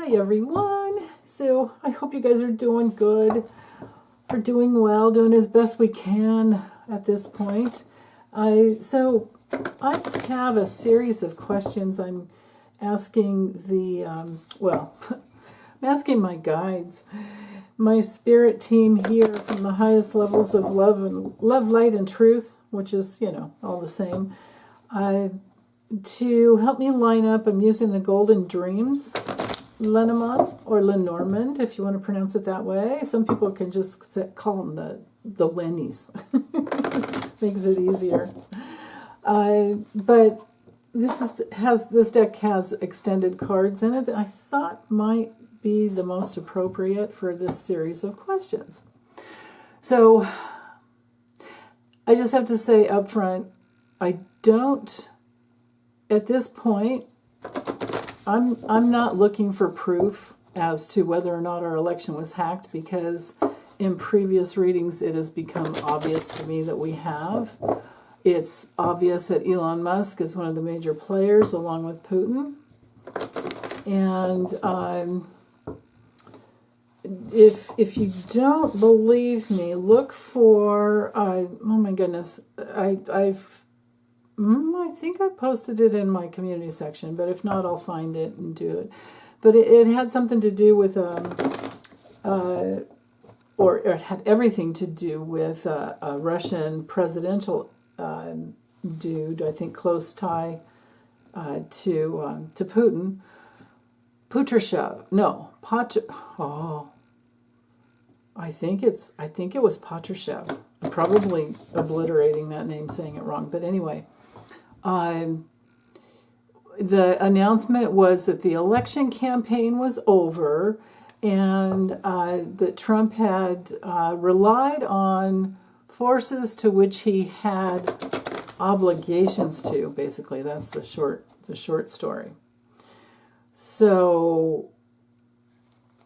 Hi everyone. So I hope you guys are doing good. We're doing well, doing as best we can at this point. I have a series of questions I'm asking I'm asking my guides, my spirit team here from the highest levels of love, light, and truth, which is, all the same, to help me line up. I'm using the Golden Dreams Lenormand, or Lenormand, if you want to pronounce it that way. Some people can just call them the Lennies. Makes it easier. But this deck has extended cards in it that I thought might be the most appropriate for this series of questions. So I just have to say up front, I don't, at this point, I'm not looking for proof as to whether or not our election was hacked, because in previous readings it has become obvious to me that we have. It's obvious that Elon Musk is one of the major players along with Putin. And if you don't believe me, look for, oh my goodness, I think I posted it in my community section, but if not, I'll find it and do it. But it had something to do with, or it had everything to do with a Russian presidential dude, I think close tie to Putin. Patrushev. No, I think it was Patrushev. I'm probably obliterating that name, saying it wrong, but anyway. The announcement was that the election campaign was over, and that Trump had relied on forces to which he had obligations to. Basically, that's the short story. So,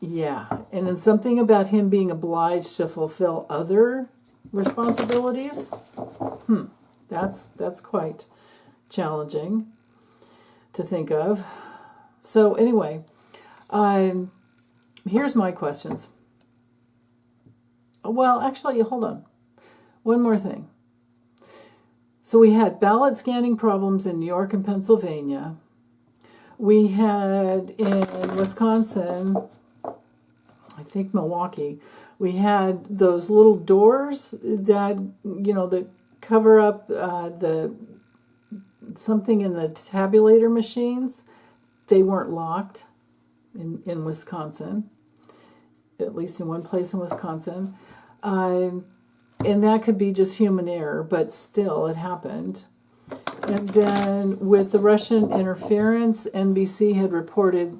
yeah, and then something about him being obliged to fulfill other responsibilities. That's quite challenging to think of. So anyway, here's my questions. Well, actually, hold on. One more thing. So we had ballot scanning problems in New York and Pennsylvania. We had in Wisconsin, I think Milwaukee, we had those little doors that, that cover up something in the tabulator machines. They weren't locked in Wisconsin, at least in one place in Wisconsin. And that could be just human error, but still it happened. And then with the Russian interference, NBC had reported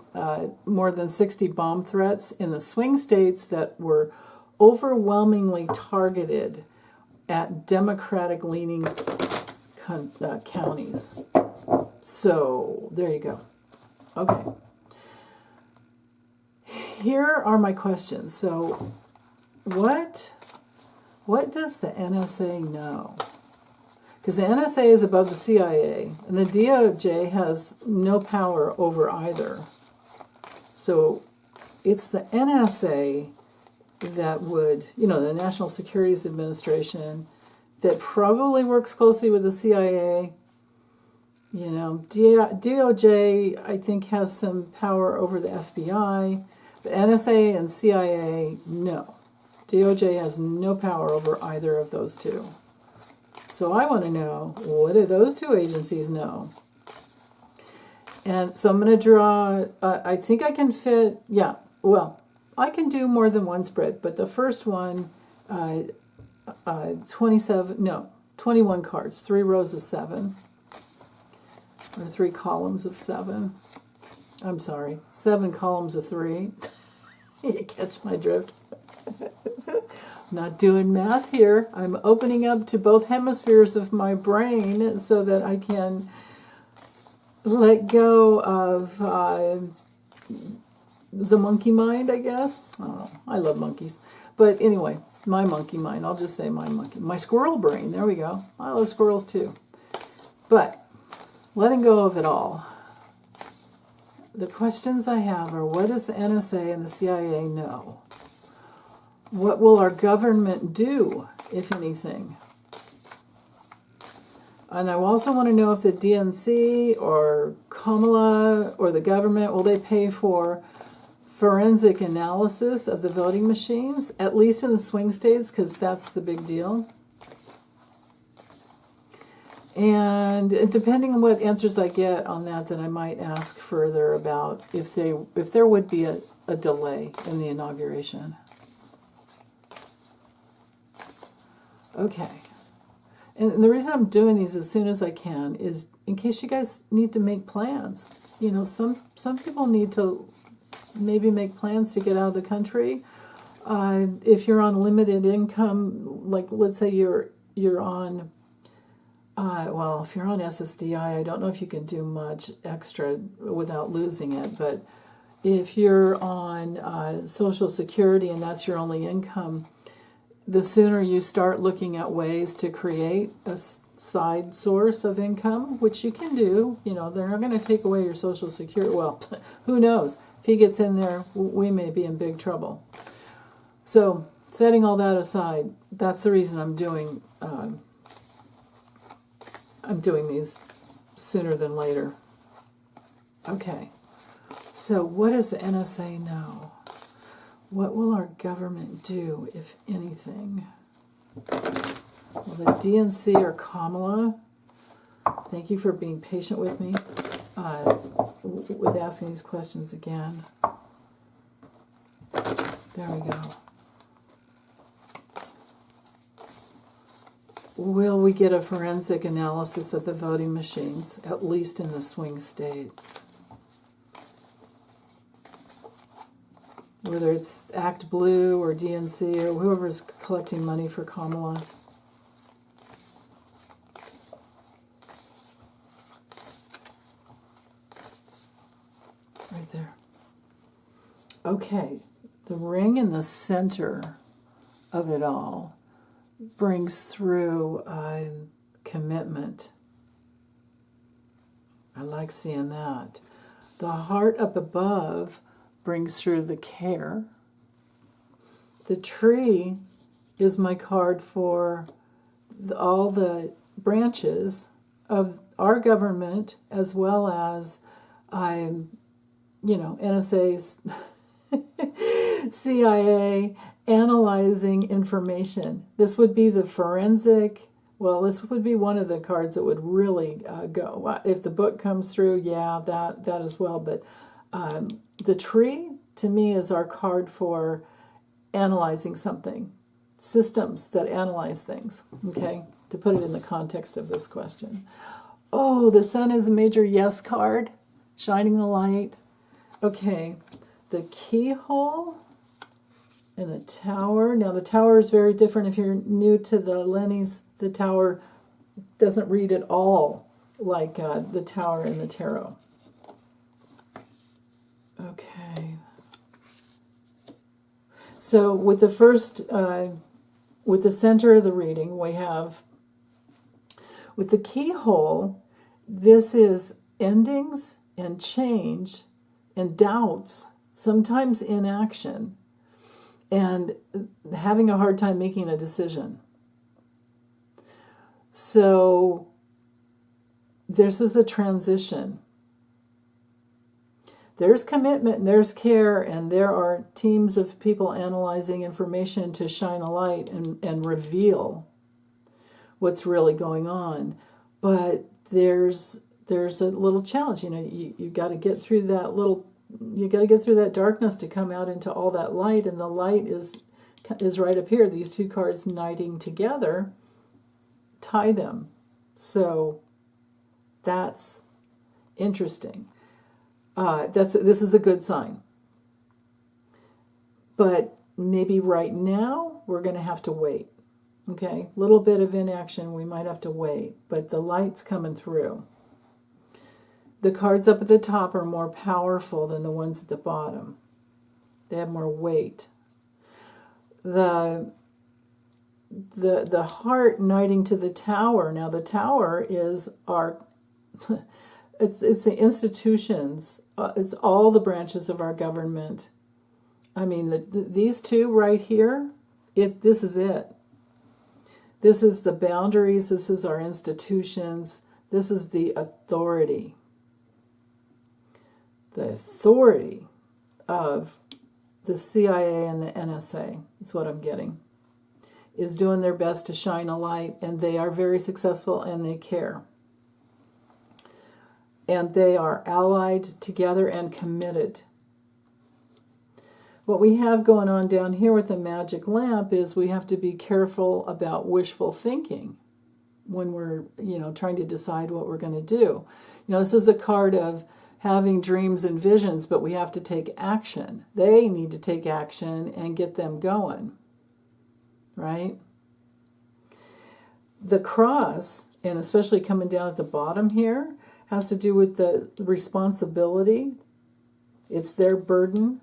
more than 60 bomb threats in the swing states that were overwhelmingly targeted at Democratic-leaning counties. So there you go. Okay. Here are my questions. So what does the NSA know? Because the NSA is above the CIA, and the DOJ has no power over either. So it's the NSA that would, the National Security Administration, that probably works closely with the CIA. DOJ, I think, has some power over the FBI. The NSA and CIA, no. DOJ has no power over either of those two. So I want to know, what do those two agencies know? And so I'm going to draw, I think I can fit, I can do more than one spread, but the first one, 21 cards, 3 rows of 7, or 3 columns of 7. I'm sorry, 7 columns of 3. You catch my drift? Not doing math here. I'm opening up to both hemispheres of my brain so that I can let go of the monkey mind, I guess. I don't know. I love monkeys. But anyway, my monkey mind. I'll just say my squirrel brain. There we go. I love squirrels too. But letting go of it all. the questions I have are, what does the NSA and the CIA know? What will our government do, if anything? And I also want to know if the DNC or Kamala or the government, will they pay for forensic analysis of the voting machines, at least in the swing states, because that's the big deal. And depending on what answers I get on that, then I might ask further about if there would be a delay in the inauguration. Okay. And the reason I'm doing these as soon as I can is in case you guys need to make plans. You know, some people need to maybe make plans to get out of the country. If you're on limited income, like let's say you're on, if you're on SSDI, I don't know if you can do much extra without losing it, but if you're on Social Security and that's your only income, the sooner you start looking at ways to create a side source of income, which you can do, you know, they're not going to take away your Social Security. Well, who knows? If he gets in there, we may be in big trouble. So, setting all that aside, that's the reason I'm doing these sooner than later. Okay. So, what does the NSA know? What will our government do, if anything? Well, the DNC or Kamala, thank you for being patient with me with asking these questions again. There we go. Will we get a forensic analysis of the voting machines, at least in the swing states? Whether it's Act Blue or DNC or whoever's collecting money for Kamala. Right there. Okay, the ring in the center of it all brings through commitment. I like seeing that. The heart up above brings through the care. The tree is my card for all the branches of our government, as well as NSA's CIA analyzing information. This would be the forensic. Well, this would be one of the cards that would really go. If the book comes through, yeah, that as well. But the tree, to me, is our card for analyzing something. Systems that analyze things, okay? To put it in the context of this question. Oh, the sun is a major yes card, shining the light. Okay, the keyhole and the tower. Now, the tower is very different. If you're new to the Lennies, the tower doesn't read at all like the tower in the tarot. Okay. So with the first, with the center of the reading, we have, with the keyhole, this is endings and change and doubts, sometimes inaction, and having a hard time making a decision. So this is a transition. There's commitment and there's care, and there are teams of people analyzing information to shine a light and reveal what's really going on. But there's a little challenge. You know, you got to get through that darkness to come out into all that light, and the light is right up here. These two cards knighting together tie them. So that's interesting. This is a good sign. But maybe right now we're going to have to wait. Okay, a little bit of inaction, we might have to wait, but the light's coming through. The cards up at the top are more powerful than the ones at the bottom. They have more weight. The heart knighting to the tower. Now the tower is our It's the institutions. It's all the branches of our government. I mean, these two right here. This is it. This is the boundaries. This is our institutions. This is the authority. The authority of the CIA and the NSA is what I'm getting. Is doing their best to shine a light, and they are very successful, and they care. And they are allied together and committed. What we have going on down here with the magic lamp is we have to be careful about wishful thinking when we're, trying to decide what we're going to do. This is a card of having dreams and visions, but we have to take action. They need to take action and get them going, right? The cross, and especially coming down at the bottom here, has to do with the responsibility. It's their burden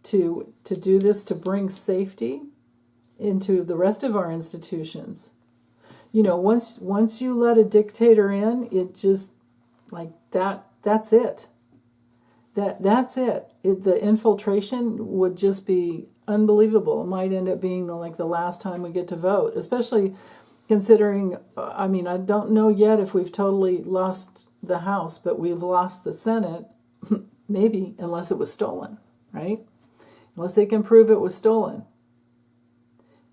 to do this, to bring safety into the rest of our institutions. Once you let a dictator in, it just like that's it. That's it. The infiltration would just be unbelievable. It might end up being the last time we get to vote, especially considering, I don't know yet if we've totally lost the House, but we've lost the Senate, maybe, unless it was stolen, right? Unless they can prove it was stolen.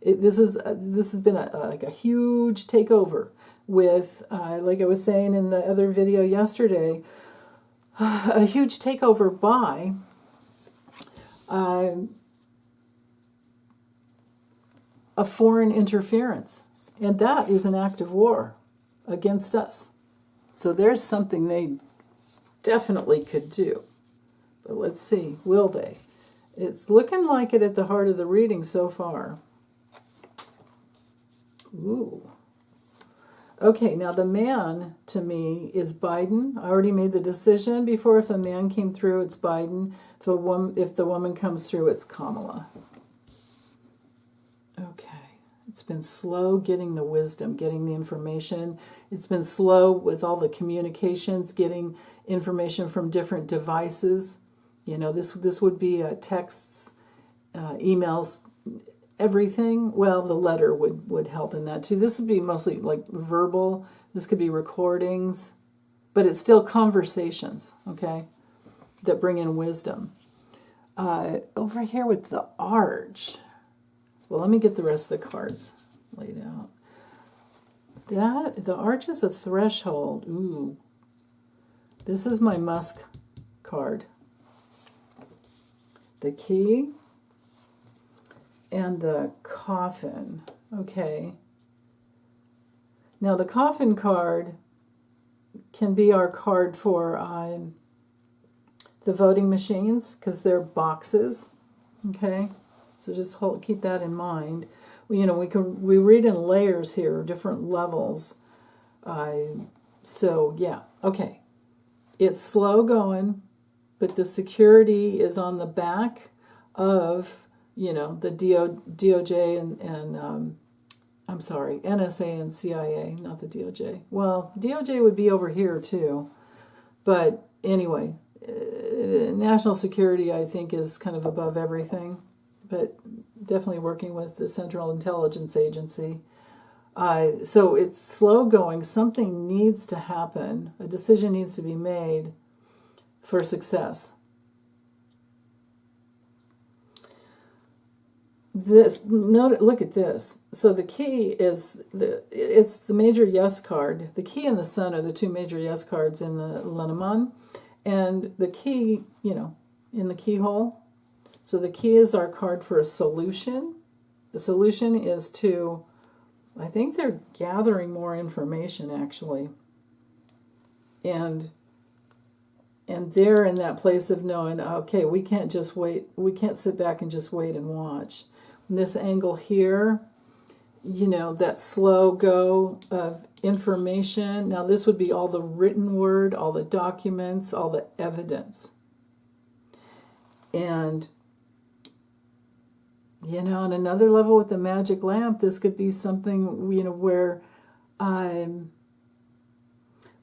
This has been a huge takeover with, like I was saying in the other video yesterday, a huge takeover by a foreign interference. And that is an act of war against us. So there's something they definitely could do. But let's see, will they? It's looking like it at the heart of the reading so far. Ooh. Okay, now the man to me is Biden. I already made the decision before. If a man came through, it's Biden. If the woman comes through, it's Kamala. Okay. It's been slow getting the wisdom, getting the information. It's been slow with all the communications, getting information from different devices. This would be texts, emails, everything. Well, the letter would help in that too. This would be mostly like verbal. This could be recordings, but it's still conversations, okay, that bring in wisdom. Over here with the arch. Well, let me get the rest of the cards laid out. The arch is a threshold. Ooh. This is my Musk card. The key and the coffin. Okay. Now, the coffin card can be our card for the voting machines, because they're boxes. Okay. So just keep that in mind. We read in layers here, different levels. So yeah, okay. It's slow going, but the security is on the back of the DOJ and I'm sorry, NSA and CIA, not the DOJ. Well, DOJ would be over here too, but anyway, national security I think is kind of above everything. But definitely working with the Central Intelligence Agency. So it's slow going. Something needs to happen. A decision needs to be made for success. Look at this. So the key is it's the major yes card. The key and the sun are the two major yes cards in the Lenormand, and the key, in the keyhole. So the key is our card for a solution. The solution is to, I think they're gathering more information actually. And they're in that place of knowing, okay, we can't just wait. We can't sit back and just wait and watch. And this angle here, that slow go of information. Now this would be all the written word, all the documents, all the evidence. And on another level with the magic lamp, this could be something, where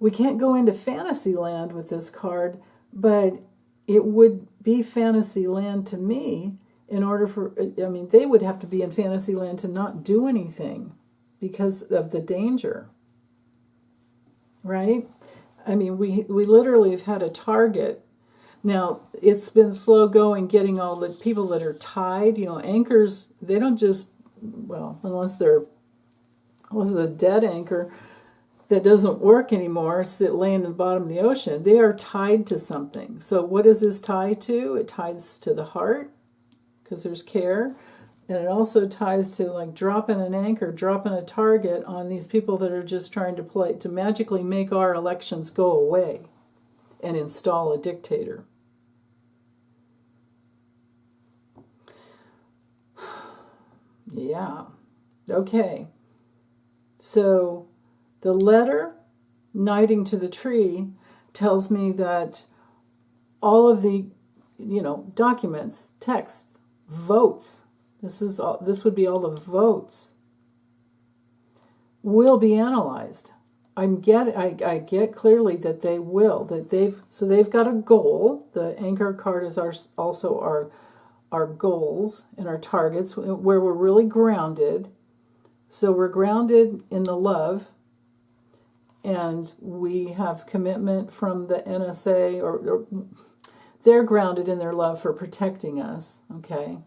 we can't go into fantasy land with this card, but it would be fantasy land to me in order for, I mean, they would have to be in fantasy land to not do anything because of the danger, right? I mean, we literally have had a target. Now, it's been slow going getting all the people that are tied, anchors, they don't just, well, unless it's a dead anchor that doesn't work anymore, laying at the bottom of the ocean, they are tied to something. So what does this tie to? It ties to the heart, because there's care, and it also ties to like dropping an anchor, dropping a target on these people that are just trying to magically make our elections go away and install a dictator. Yeah. Okay. So the letter, knighting to the tree, tells me that all of the, documents, texts, votes, this would be all the votes, will be analyzed. I get clearly that they will, they've got a goal. The anchor card is also our goals and our targets, where we're really grounded. So we're grounded in the love, and we have commitment from the NSA, or they're grounded in their love for protecting us, okay?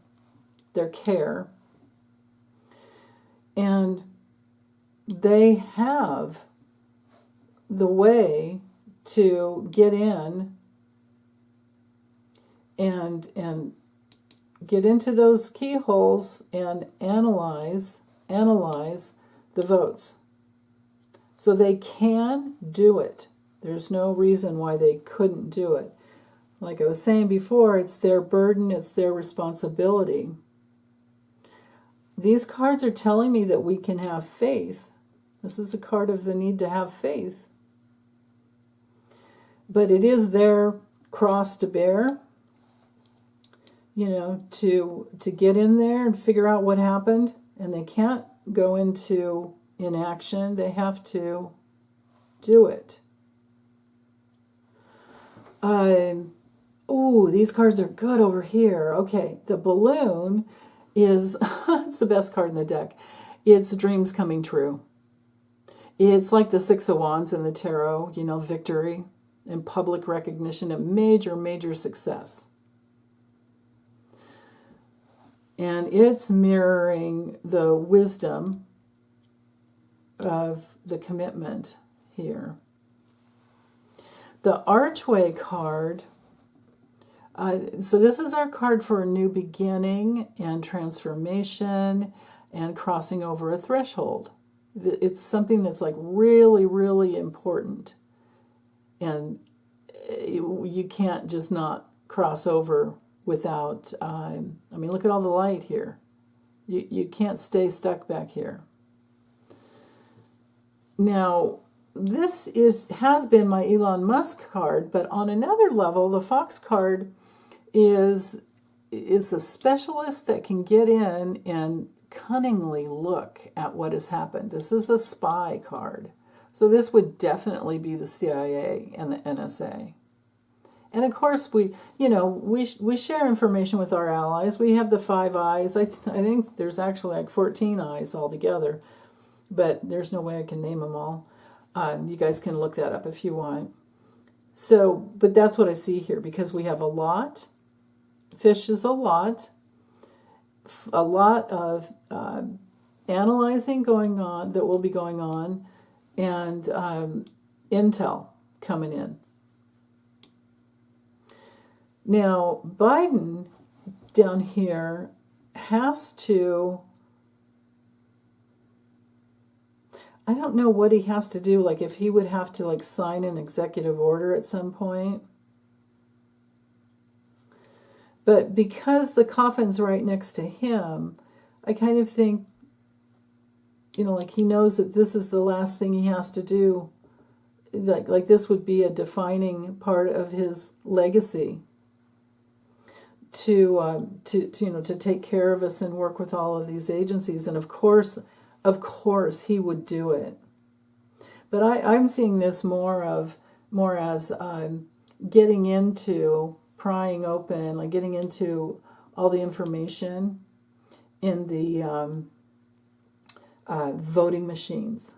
Their care. And they have the way to get in and get into those keyholes and analyze the votes. So they can do it. There's no reason why they couldn't do it. Like I was saying before, it's their burden, it's their responsibility. These cards are telling me that we can have faith. This is a card of the need to have faith. But it is their cross to bear, to get in there and figure out what happened. And they can't go into inaction. They have to do it. These cards are good over here. Okay, the balloon is, it's the best card in the deck. It's dreams coming true. It's like the Six of Wands in the tarot, victory and public recognition of major, major success. And it's mirroring the wisdom of the commitment here. The Archway card, so this is our card for a new beginning and transformation and crossing over a threshold. It's something that's like really, really important. And you can't just not cross over without, look at all the light here. You can't stay stuck back here. Now, this has been my Elon Musk card, but on another level, the Fox card is a specialist that can get in and cunningly look at what has happened. This is a spy card. So this would definitely be the CIA and the NSA. And of course, we share information with our allies. We have the 5 eyes. I think there's actually like 14 eyes altogether, but there's no way I can name them all. You guys can look that up if you want. So, but that's what I see here, because we have a lot. Fish is a lot of analyzing going on, that will be going on, and intel coming in. Now, Biden down here has to, I don't know what he has to do, like if he would have to like sign an executive order at some point. But because the coffin's right next to him, I kind of think, like he knows that this is the last thing he has to do. Like this would be a defining part of his legacy. To take care of us and work with all of these agencies, and of course he would do it. But I'm seeing this more as getting into, prying open, like getting into all the information in the voting machines.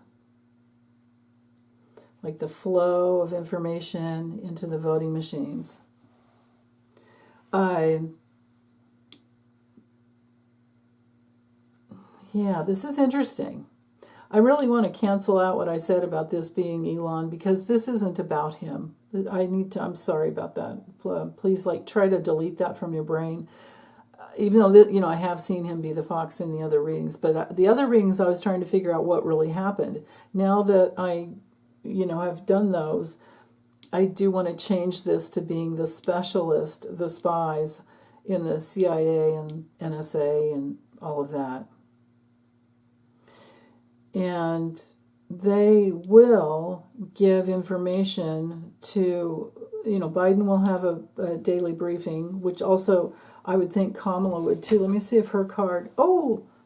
Like the flow of information into the voting machines. Yeah, this is interesting. I really want to cancel out what I said about this being Elon, because this isn't about him. I'm sorry about that. Please, try to delete that from your brain. Even though, I have seen him be the fox in the other readings. But the other readings, I was trying to figure out what really happened. Now that I, have done those, I do want to change this to being the specialist, the spies in the CIA and NSA and all of that. And they will give information to, Biden will have a daily briefing, which also I would think Kamala would too. Let me see if her card,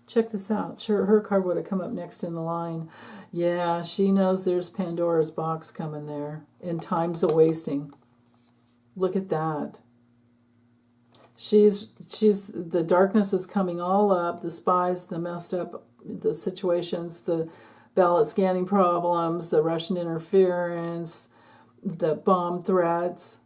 check this out. Sure, her card would have come up next in the line. Yeah, she knows there's Pandora's box coming there, and time's a wasting. Look at that. She's the darkness is coming all up, the spies, the messed up, the situations, the ballot scanning problems, the Russian interference, the bomb threats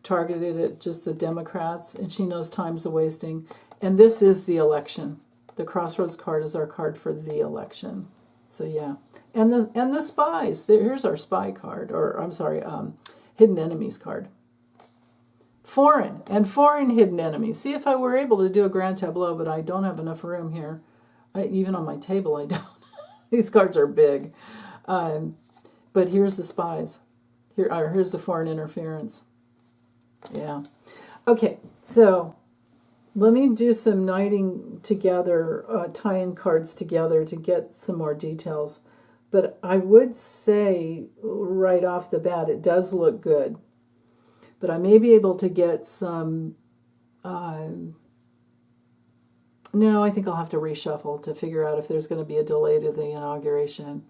targeted at just the Democrats, and she knows time's a wasting. And this is the election. The Crossroads card is our card for the election. So yeah, and the spies. Here's our spy card, or I'm sorry, hidden enemies card. Foreign hidden enemies. See, if I were able to do a grand tableau, but I don't have enough room here. Even on my table, I don't. These cards are big. But here's the spies. Here's the foreign interference. Yeah. Okay, so let me do some knighting together, tie-in cards together to get some more details. But I would say right off the bat, it does look good. But I may be able to get some... No, I think I'll have to reshuffle to figure out if there's going to be a delay to the inauguration.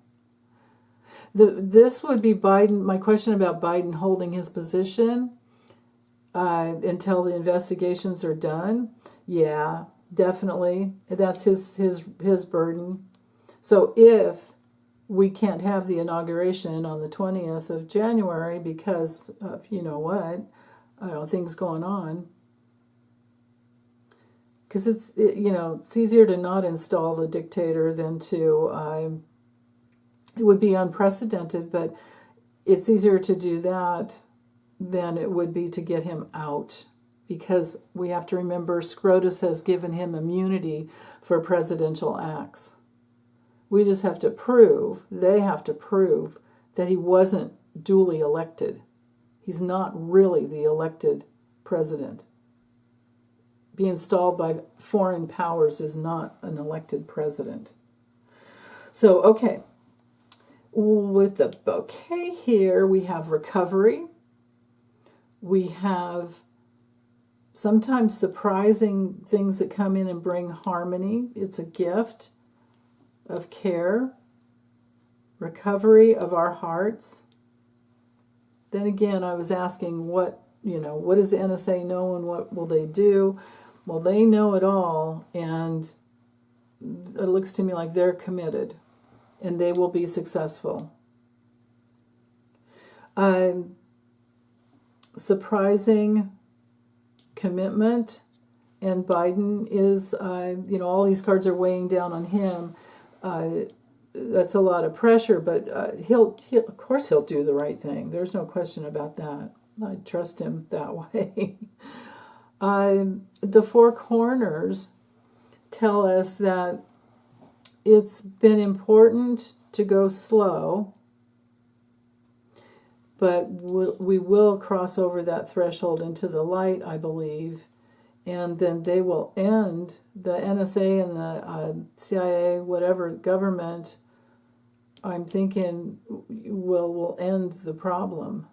This would be Biden. My question about Biden holding his position until the investigations are done. Yeah, definitely. That's his burden. So if we can't have the inauguration on the 20th of January because of, things going on, because it's easier to not install the dictator than to, it would be unprecedented, but it's easier to do that than it would be to get him out, because we have to remember Scrotus has given him immunity for presidential acts. We just have to prove, they have to prove, that he wasn't duly elected. He's not really the elected president. Being installed by foreign powers is not an elected president. So, okay. With the bouquet here, we have recovery. We have sometimes surprising things that come in and bring harmony. It's a gift of care, recovery of our hearts. Then again, I was asking what does the NSA know and what will they do? Well, they know it all, and it looks to me like they're committed, and they will be successful. Surprising commitment, and Biden is, all these cards are weighing down on him. That's a lot of pressure, but he'll of course he'll do the right thing. There's no question about that. I trust him that way. The four corners tell us that it's been important to go slow, but we will cross over that threshold into the light, I believe, and then they will end, the NSA and the CIA, whatever government, I'm thinking will end the problem.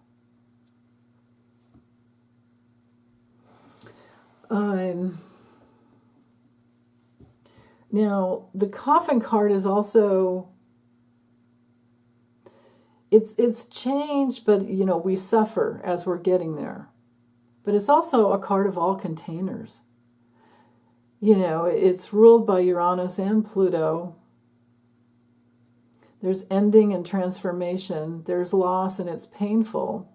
Now, the coffin card is also it's change, but we suffer as we're getting there. But it's also a card of all containers. It's ruled by Uranus and Pluto. There's ending and transformation. There's loss, and it's painful.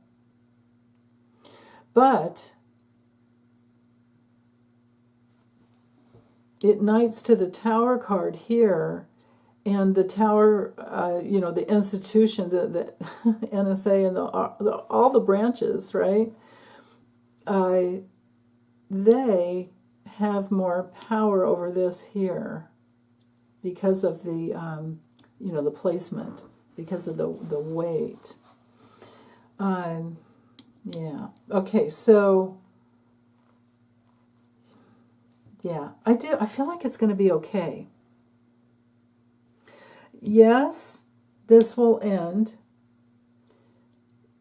But it knights to the Tower card here, and the Tower, the institution, the NSA and all the branches, right? They have more power over this here because of the the placement, because of the weight. Yeah. Okay. So. Yeah, I feel like it's going to be okay. Yes, this will end.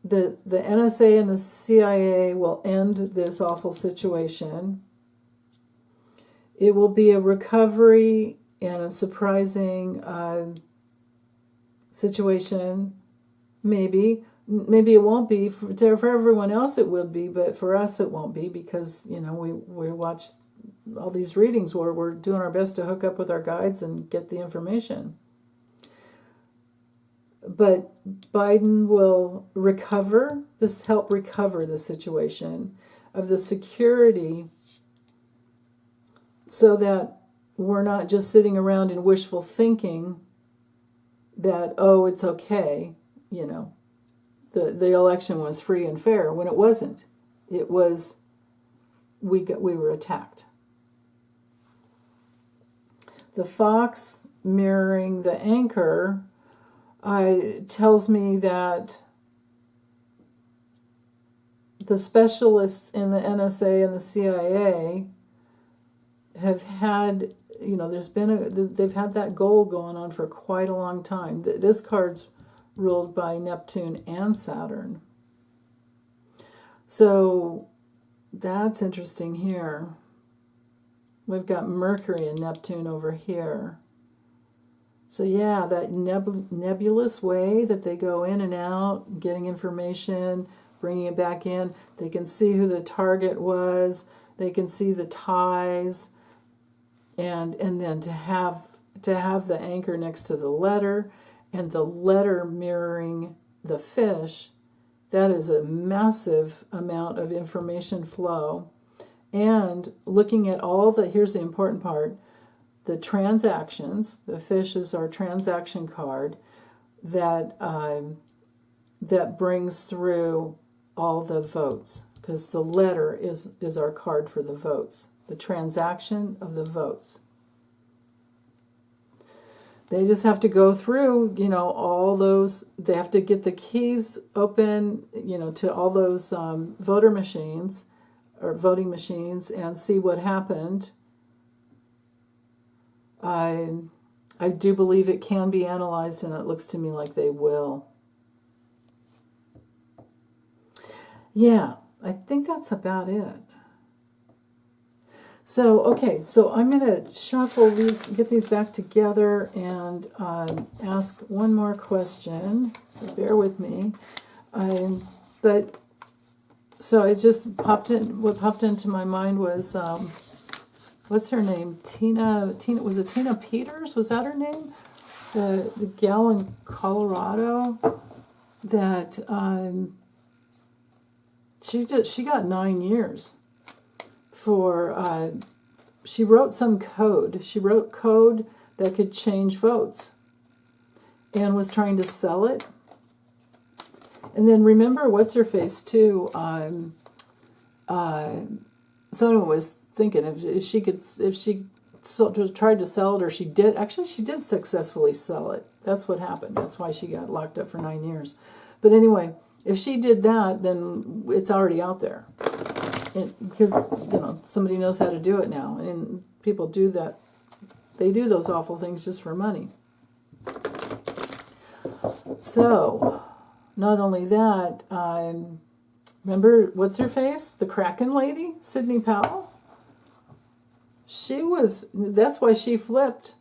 The NSA and the CIA will end this awful situation. It will be a recovery and a surprising situation. Maybe it won't be. For everyone else it will be, but for us it won't be, because we watch all these readings where we're doing our best to hook up with our guides and get the information. But Biden will help recover the situation of the security, so that we're not just sitting around in wishful thinking that, oh, it's okay, the election was free and fair, when it wasn't. It was, we were attacked. The fox mirroring the anchor tells me that the specialists in the NSA and the CIA have had, they've had that goal going on for quite a long time. This card's ruled by Neptune and Saturn. So that's interesting here. We've got Mercury and Neptune over here. So yeah, that nebulous way that they go in and out, getting information, bringing it back in. They can see who the target was. They can see the ties. And then to have the anchor next to the letter, and the letter mirroring the fish, that is a massive amount of information flow. And looking at here's the important part, the transactions. The fish is our transaction card that brings through all the votes, because the letter is our card for the votes, the transaction of the votes. They just have to go through, all those. They have to get the keys open, to all those voter machines or voting machines, and see what happened. I do believe it can be analyzed, and it looks to me like they will. Yeah, I think that's about it. So, okay, so I'm going to shuffle these, get these back together, and ask one more question. So bear with me. So it just popped in. What popped into my mind was, what's her name? Tina. Was it Tina Peters? Was that her name? The gal in Colorado that she got 9 years for. She wrote some code. She wrote code that could change votes, and was trying to sell it. And then remember, what's her face too? Someone was thinking if she tried to sell it, or she did successfully sell it. That's what happened. That's why she got locked up for 9 years. But anyway, if she did that, then it's already out there, because somebody knows how to do it now, and people do that. They do those awful things just for money. So. Not only that, remember, what's her face? The Kraken lady, Sidney Powell? That's why she flipped.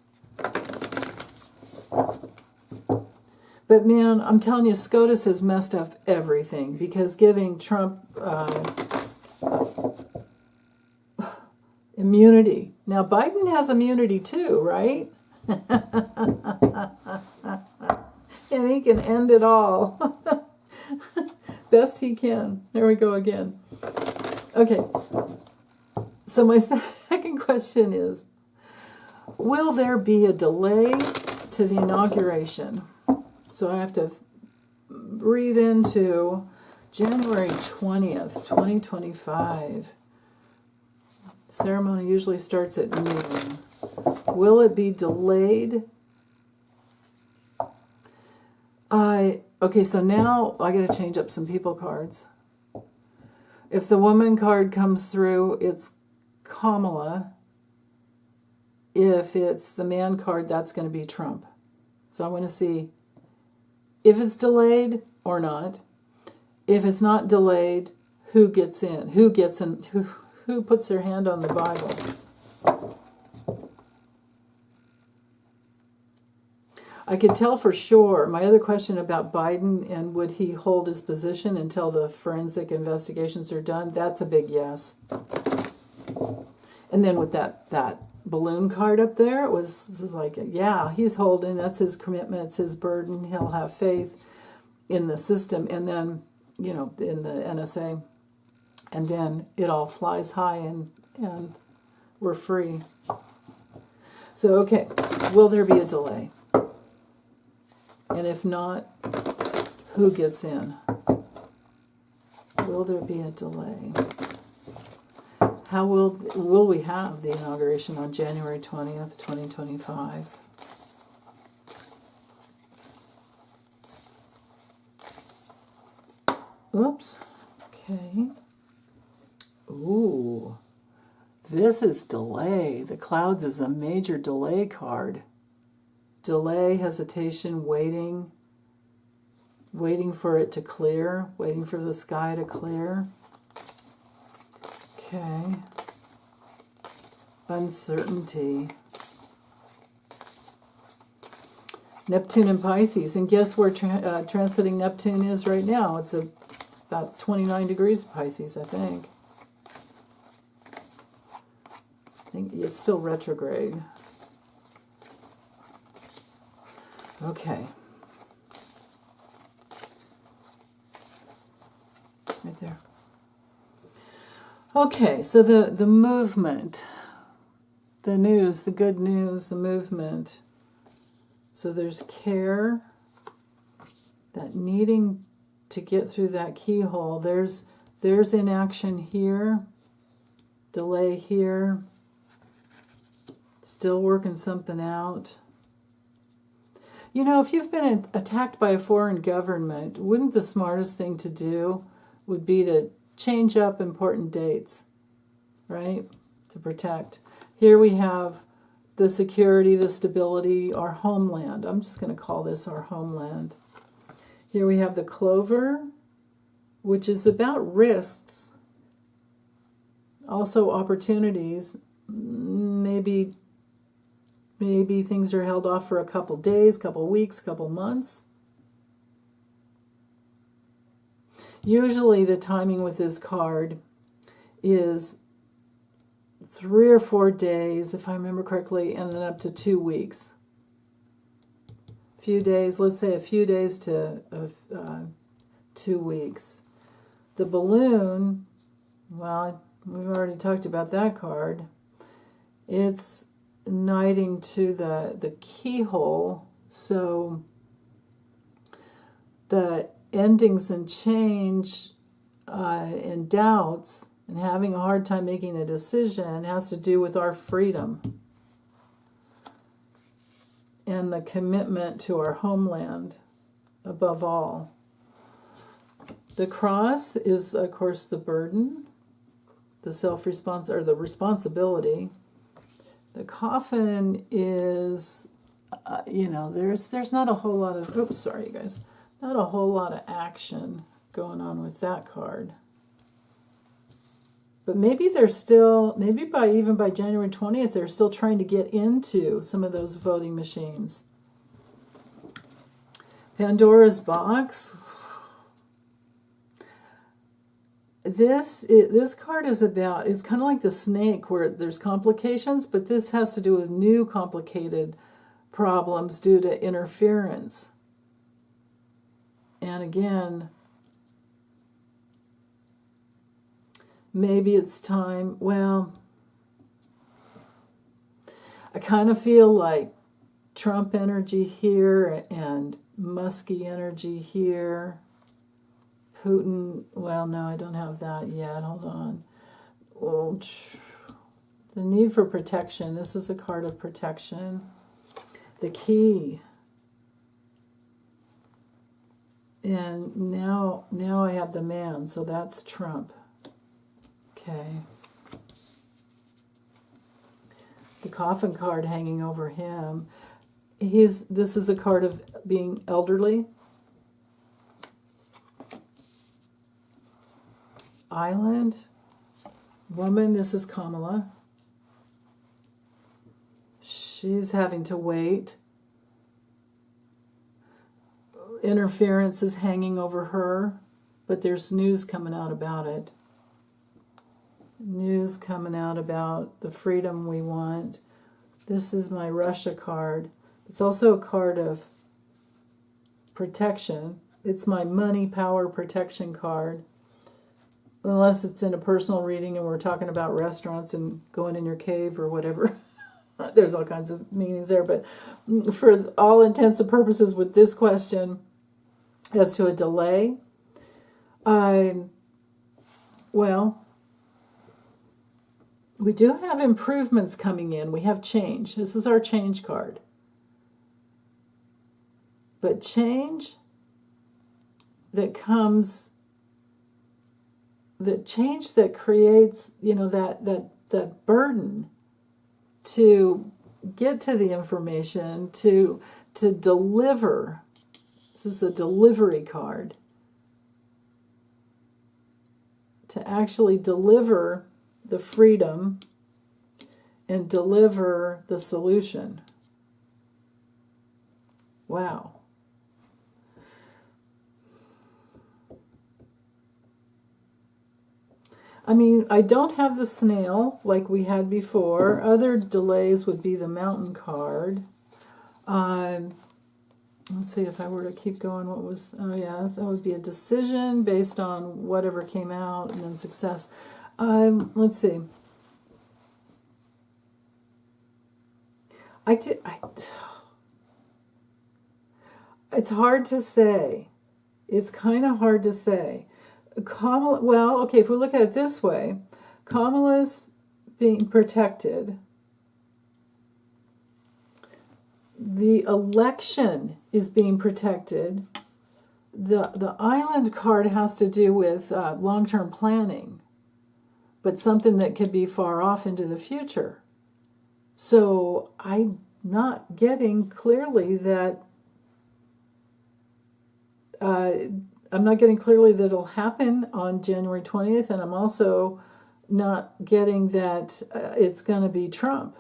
But But man, I'm telling you, SCOTUS has messed up everything, because giving Trump immunity. Now, Biden has immunity too, right? And he can end it all. Best he can. There we go again. Okay. So my second question is, will there be a delay to the inauguration? So I have to breathe into January 20th, 2025. Ceremony usually starts at noon. Will it be delayed? Okay, so now I got to change up some people cards. If the woman card comes through, it's Kamala. If it's the man card, that's going to be Trump. So I want to see if it's delayed or not. If it's not delayed, who gets in? Who gets in? Who puts their hand on the Bible? I could tell for sure. My other question about Biden and would he hold his position until the forensic investigations are done, that's a big yes. And then with that balloon card up there, it was like, yeah, he's holding, that's his commitment, it's his burden, he'll have faith in the system, and then, in the NSA, and then it all flies high and we're free. So, okay, will there be a delay? And if not, who gets in? Will there be a delay? How will we have the inauguration on January 20th, 2025? Oops. Okay. Ooh. This is delay. The clouds is a major delay card. Delay, hesitation, waiting for it to clear, waiting for the sky to clear. Okay. Uncertainty. Neptune and Pisces. And guess where transiting Neptune is right now? It's about 29 degrees Pisces, I think. I think it's still retrograde. Okay. Right there. Okay, so the movement, the news, the good news, the movement. So there's care, that needing to get through that keyhole. There's inaction here, delay here, still working something out. If you've been attacked by a foreign government, wouldn't the smartest thing to do would be to change up important dates, right, to protect? Here we have the security, the stability, our homeland. I'm just going to call this our homeland. Here we have the clover, which is about risks, also opportunities. Maybe things are held off for a couple days, couple weeks, couple months. Usually the timing with this card is 3 or 4 days, if I remember correctly, and then up to 2 weeks. Few days, let's say a few days to 2 weeks. The balloon, well, we've already talked about that card. It's knighting to the keyhole, so the endings and change and doubts and having a hard time making a decision has to do with our freedom and the commitment to our homeland above all. The cross is, of course, the burden, the the responsibility. The coffin is, there's not a whole lot of, oops, sorry, you guys, not a whole lot of action going on with that card. But maybe they're still, even by January 20th, they're still trying to get into some of those voting machines. Pandora's box. This card is about, it's kind of like the snake where there's complications, but this has to do with new complicated problems due to interference. And again, maybe it's time, well, I kind of feel like Trump energy here and Musky energy here. Putin, well, no, I don't have that yet. Hold on. Oh, the need for protection. This is a card of protection. The key. And now I have the man, so that's Trump. Okay. The coffin card hanging over him. This is a card of being elderly. Island. Woman, this is Kamala. She's having to wait. Interference is hanging over her, but there's news coming out about it. News coming out about the freedom we want. This is my Russia card. It's also a card of protection. It's my money, power, protection card. Unless it's in a personal reading and we're talking about restaurants and going in your cave or whatever. There's all kinds of meanings there. But for all intents and purposes with this question, as to a delay, well, we do have improvements coming in. We have change. This is our change card. But change that comes, the change that creates, that burden to get to the information, to deliver. This is a delivery card. To actually deliver the freedom and deliver the solution. Wow. I mean, I don't have the snail like we had before. Other delays would be the mountain card. Let's see, if I were to keep going, what was, oh yeah, that would be a decision based on whatever came out, and then success. Let's see. It's hard to say. It's kind of hard to say. Kamala, well, okay, if we look at it this way, Kamala's being protected. The election is being protected. The island card has to do with long-term planning, but something that could be far off into the future. So I'm not getting clearly that it'll happen on January 20th, and I'm also not getting that it's going to be Trump.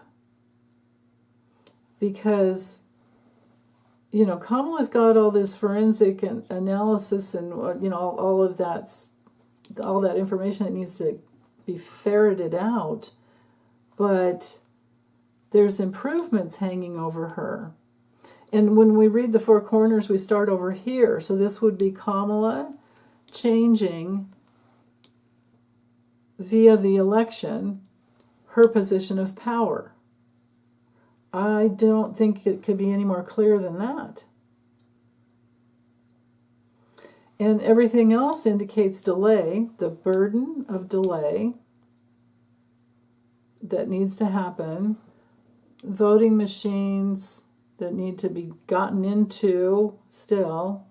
Because, Kamala's got all this forensic analysis and, all of that information that needs to be ferreted out, but there's improvements hanging over her. And when we read the four corners, we start over here. So this would be Kamala changing via the election her position of power. I don't think it could be any more clear than that. And everything else indicates delay, the burden of delay that needs to happen, voting machines that need to be gotten into still.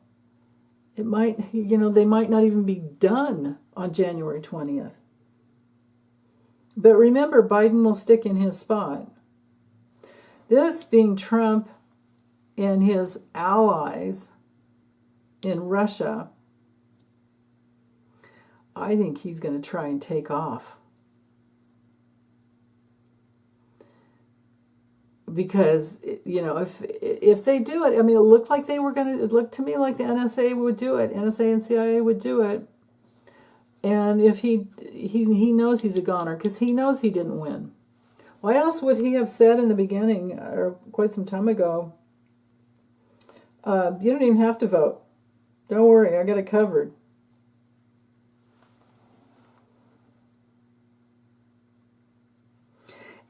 It might, they might not even be done on January 20th. But remember, Biden will stick in his spot. This being Trump and his allies in Russia, I think he's going to try and take off. because, you know, if they do it, I mean, it looked like they were going to, it looked to me like the NSA would do it. NSA and CIA would do it. And if he knows he's a goner, because he knows he didn't win. Why else would he have said in the beginning, or quite some time ago, you don't even have to vote. Don't worry, I got it covered.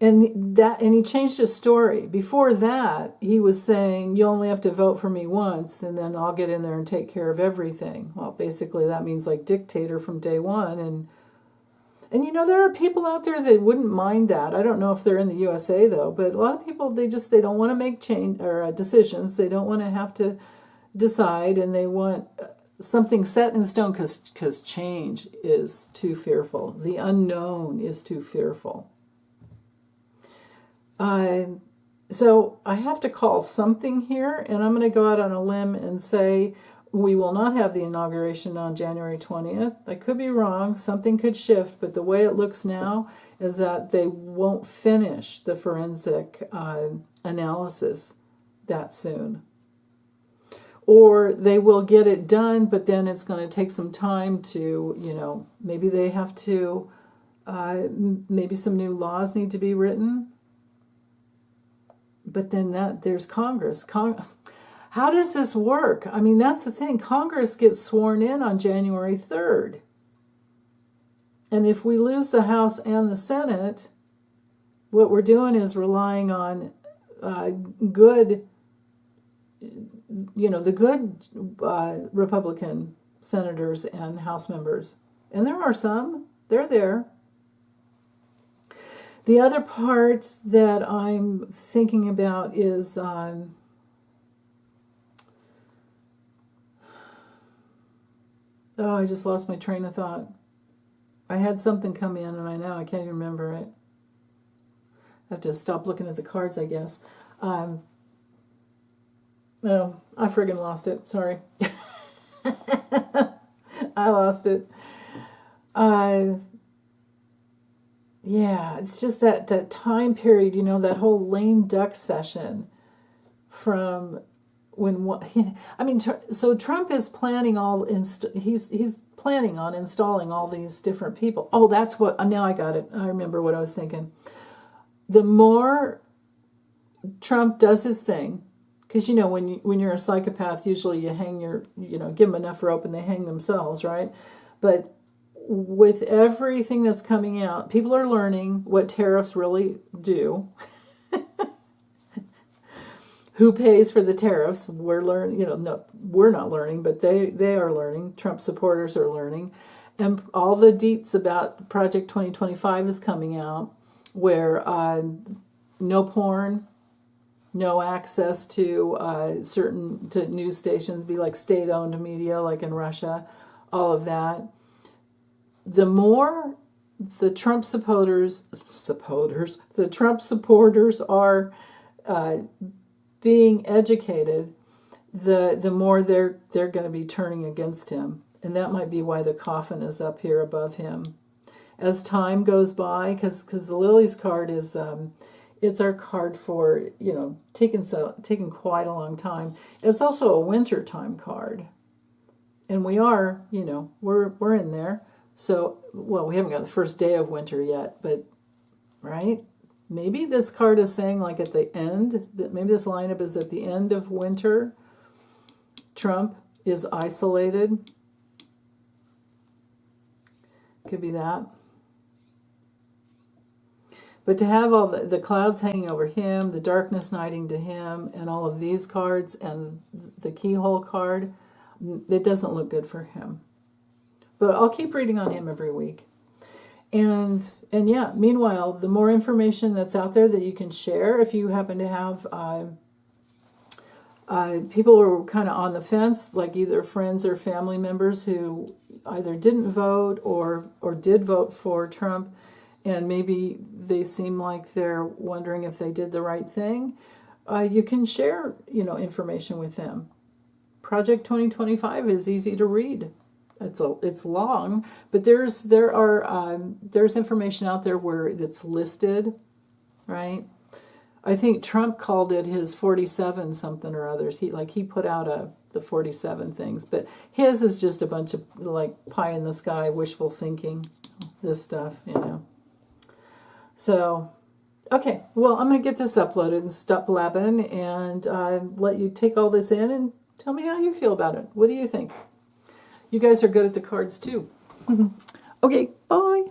And he changed his story. Before that, he was saying, you only have to vote for me once, and then I'll get in there and take care of everything. Well, basically, that means like dictator from day one. And you know, there are people out there that wouldn't mind that. I don't know if they're in the USA, though, but a lot of people, they don't want to make change or decisions. They don't want to have to decide, and they want something set in stone because change is too fearful. The unknown is too fearful. So I have to call something here, and I'm going to go out on a limb and say we will not have the inauguration on January 20th. I could be wrong. Something could shift, but the way it looks now is that they won't finish the forensic analysis that soon. Or they will get it done, but then it's going to take some time to, you know, maybe they have to, maybe some new laws need to be written. But then there's Congress. How does this work? I mean, that's the thing. Congress gets sworn in on January 3rd. And if we lose the House and the Senate, what we're doing is relying on good, you know, the good Republican senators and House members. And there are some. They're there. The other part that I'm thinking about is oh, I just lost my train of thought. I had something come in, and I can't even remember it. I have to stop looking at the cards, I guess. Oh, I friggin' lost it. Sorry. I lost it. Yeah, it's just that time period, you know, that whole lame duck session from when, I mean, so Trump is planning he's planning on installing all these different people. Oh, that's what, now I got it. I remember what I was thinking. The more Trump does his thing, because, you know, when you're a psychopath, usually you give them enough rope and they hang themselves, right? But with everything that's coming out, people are learning what tariffs really do. Who pays for the tariffs? We're learning, no, we're not learning, but they are learning. Trump supporters are learning. And all the deets about Project 2025 is coming out, where no porn, no access to to news stations, be like state-owned media, like in Russia, all of that. The more the Trump supporters are being educated, the more they're going to be turning against him, and that might be why the coffin is up here above him. As time goes by, because the Lily's card is it's our card for taking quite a long time. It's also a wintertime card, and we are we're in there. So, well, we haven't got the first day of winter yet, but, right? Maybe this card is saying, like, at the end, that maybe this lineup is at the end of winter. Trump is isolated. Could be that. But to have all the clouds hanging over him, the darkness nighting to him, and all of these cards, and the keyhole card, it doesn't look good for him. But I'll keep reading on him every week. And yeah, meanwhile, the more information that's out there that you can share, if you happen to have people who are kind of on the fence, like either friends or family members who either didn't vote or did vote for Trump, and maybe they seem like they're wondering if they did the right thing, you can share information with them. Project 2025 is easy to read. It's long, but there's information out there where it's listed, right? I think Trump called it his 47 something or others. He put out the 47 things, but his is just a bunch of like pie in the sky, wishful thinking, this stuff, you know. So, okay, well, I'm going to get this uploaded and stop blabbing and let you take all this in and tell me how you feel about it. What do you think? You guys are good at the cards too. Okay, bye.